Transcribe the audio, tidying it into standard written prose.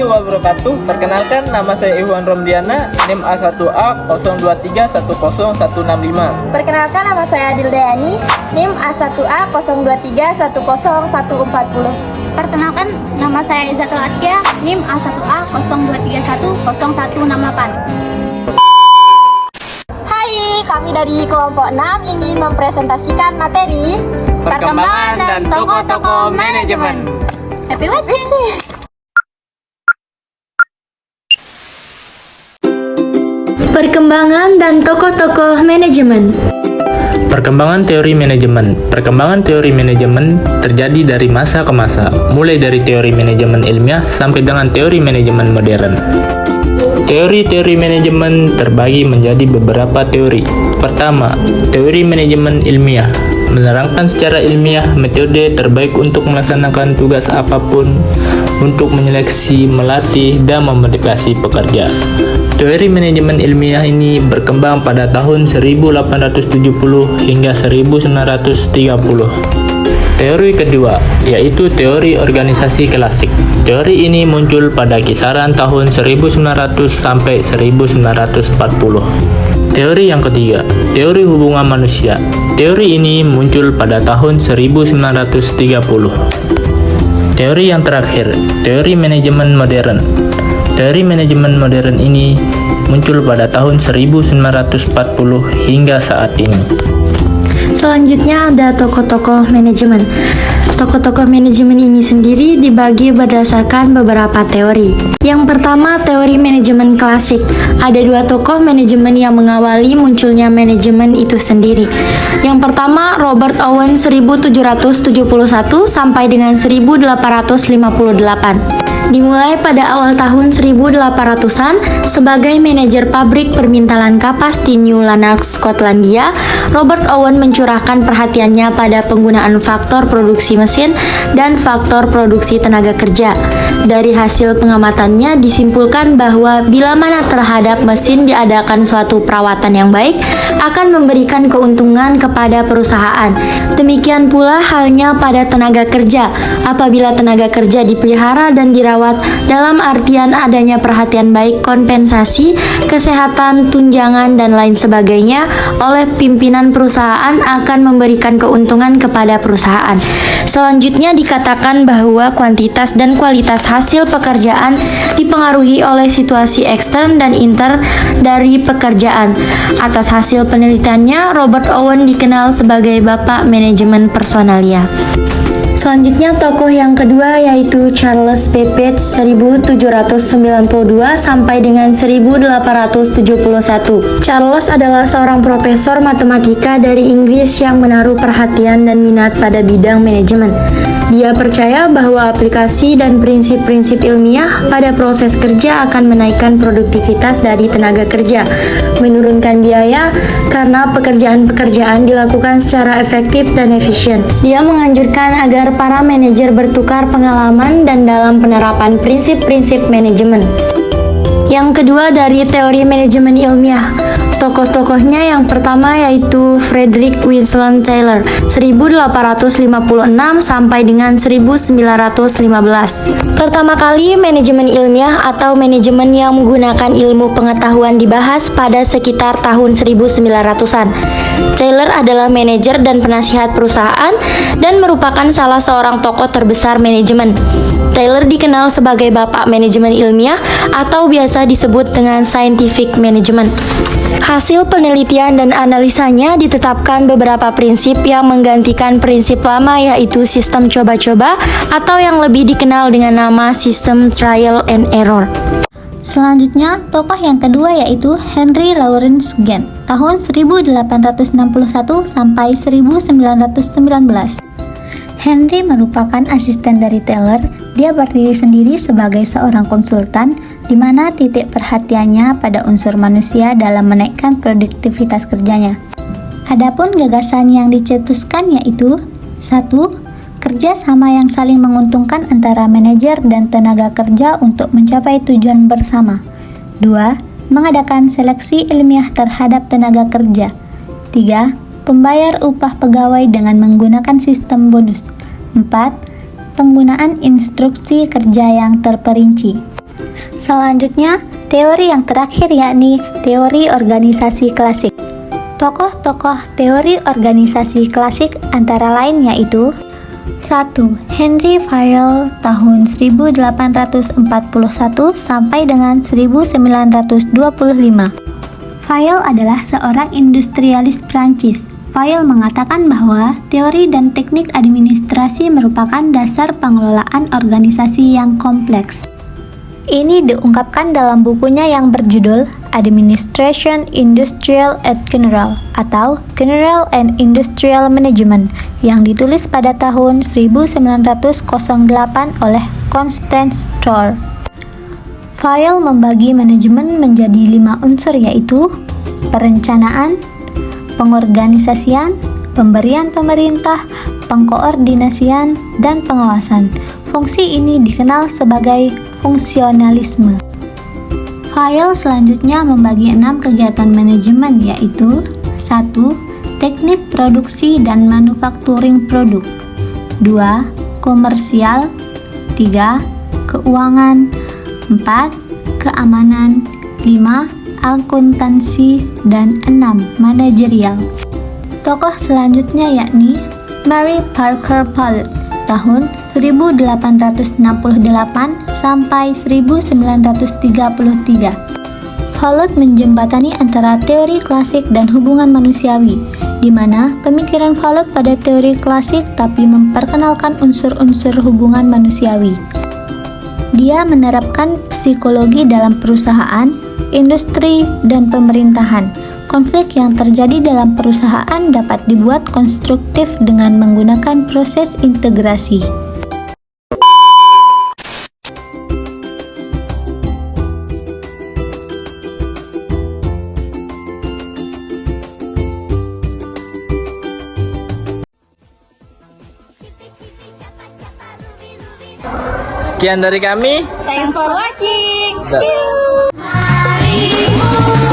warahmatullahi wabarakatuh. Perkenalkan, nama saya Iwan Romdiana, NIM A1A 02310165. Perkenalkan, nama saya Adil Dayani, NIM A1A 02310140. Perkenalkan, nama saya Izzatul Atkia, NIM A1A 02310168. Hai, kami dari kelompok 6 ingin mempresentasikan materi Perkembangan dan tokoh-tokoh manajemen. Happy watching! Perkembangan dan tokoh-tokoh manajemen. Perkembangan teori manajemen. Perkembangan teori manajemen terjadi dari masa ke masa, mulai dari teori manajemen ilmiah sampai dengan teori manajemen modern. Teori-teori manajemen terbagi menjadi beberapa teori. Pertama, teori manajemen ilmiah. Menerangkan secara ilmiah metode terbaik untuk melaksanakan tugas apapun, untuk menyeleksi, melatih, dan memotivasi pekerja. Teori manajemen ilmiah ini berkembang pada tahun 1870 hingga 1930. Teori kedua, yaitu teori organisasi klasik. Teori ini muncul pada kisaran tahun 1900 sampai 1940. Teori yang ketiga, teori hubungan manusia. Teori ini muncul pada tahun 1930. Teori yang terakhir, teori manajemen modern. Teori manajemen modern ini muncul pada tahun 1940 hingga saat ini. Selanjutnya ada tokoh-tokoh manajemen. Tokoh-tokoh manajemen ini sendiri dibagi berdasarkan beberapa teori. Yang pertama, teori manajemen klasik. Ada dua tokoh manajemen yang mengawali munculnya manajemen itu sendiri. Yang pertama, Robert Owen 1771 sampai dengan 1858. Dimulai pada awal tahun 1800-an sebagai manajer pabrik permintalan kapas di New Lanark, Skotlandia. Robert Owen mencurahkan perhatiannya pada penggunaan faktor produksi mesin dan faktor produksi tenaga kerja. Dari hasil pengamatannya disimpulkan bahwa bila mana terhadap mesin diadakan suatu perawatan yang baik akan memberikan keuntungan kepada perusahaan. Demikian pula halnya pada tenaga kerja. Apabila tenaga kerja dipelihara dan dirawat dalam artian adanya perhatian baik, kompensasi, kesehatan, tunjangan, dan lain sebagainya oleh pimpinan perusahaan akan memberikan keuntungan kepada perusahaan. Selanjutnya dikatakan bahwa kuantitas dan kualitas hasil pekerjaan dipengaruhi oleh situasi ekstern dan intern dari pekerjaan. Atas hasil penelitiannya, Robert Owen dikenal sebagai Bapak Manajemen Personalia. Selanjutnya tokoh yang kedua yaitu Charles Babbage 1792 sampai dengan 1871. Charles adalah seorang profesor matematika dari Inggris yang menaruh perhatian dan minat pada bidang manajemen. Dia percaya bahwa aplikasi dan prinsip-prinsip ilmiah pada proses kerja akan menaikkan produktivitas dari tenaga kerja, menurunkan biaya karena pekerjaan-pekerjaan dilakukan secara efektif dan efisien. Dia menganjurkan agar para manajer bertukar pengalaman dan dalam penerapan prinsip-prinsip manajemen. Yang kedua dari teori manajemen ilmiah. Tokoh-tokohnya yang pertama yaitu Frederick Winslow Taylor 1856 sampai dengan 1915. Pertama kali manajemen ilmiah atau manajemen yang menggunakan ilmu pengetahuan dibahas pada sekitar tahun 1900-an. Taylor adalah manajer dan penasihat perusahaan dan merupakan salah seorang tokoh terbesar manajemen. Taylor dikenal sebagai Bapak Manajemen Ilmiah atau biasa disebut dengan Scientific Management. Hasil penelitian dan analisanya ditetapkan beberapa prinsip yang menggantikan prinsip lama yaitu sistem coba-coba atau yang lebih dikenal dengan nama sistem trial and error. Selanjutnya, tokoh yang kedua yaitu Henry Lawrence Gantt, tahun 1861 sampai 1919. Henry merupakan asisten dari Taylor. Dia berdiri sendiri sebagai seorang konsultan, di mana titik perhatiannya pada unsur manusia dalam menaikkan produktivitas kerjanya. Adapun gagasan yang dicetuskan yaitu 1. Kerja sama yang saling menguntungkan antara manajer dan tenaga kerja untuk mencapai tujuan bersama. 2. Mengadakan seleksi ilmiah terhadap tenaga kerja. 3. Pembayar upah pegawai dengan menggunakan sistem bonus. 4. Penggunaan instruksi kerja yang terperinci. Selanjutnya, teori yang terakhir yakni teori organisasi klasik. Tokoh-tokoh teori organisasi klasik antara lain yaitu 1. Henry Fayol tahun 1841 sampai dengan 1925. Fayol adalah seorang industrialis Prancis. Fayol mengatakan bahwa teori dan teknik administrasi merupakan dasar pengelolaan organisasi yang kompleks. Ini diungkapkan dalam bukunya yang berjudul Administration Industrial et General atau General and Industrial Management yang ditulis pada tahun 1908 oleh Constance Storr. Fayol membagi manajemen menjadi 5 unsur yaitu perencanaan, pengorganisasian, pemberian pemerintah, pengkoordinasian, dan pengawasan. Fungsi ini dikenal sebagai fungsionalisme. Fayol selanjutnya membagi 6 kegiatan manajemen yaitu 1. Teknik produksi dan manufacturing produk 2. Komersial 3. Keuangan 4. Keamanan 5. Akuntansi dan 6. Manajerial. Tokoh selanjutnya yakni Mary Parker Follett tahun 1868 sampai 1933. Follett menjembatani antara teori klasik dan hubungan manusiawi, di mana pemikiran Follett pada teori klasik tapi memperkenalkan unsur-unsur hubungan manusiawi. Dia menerapkan psikologi dalam perusahaan, industri, dan pemerintahan. Konflik yang terjadi dalam perusahaan dapat dibuat konstruktif dengan menggunakan proses integrasi. Sekian dari kami. Thanks for watching. Da- See you.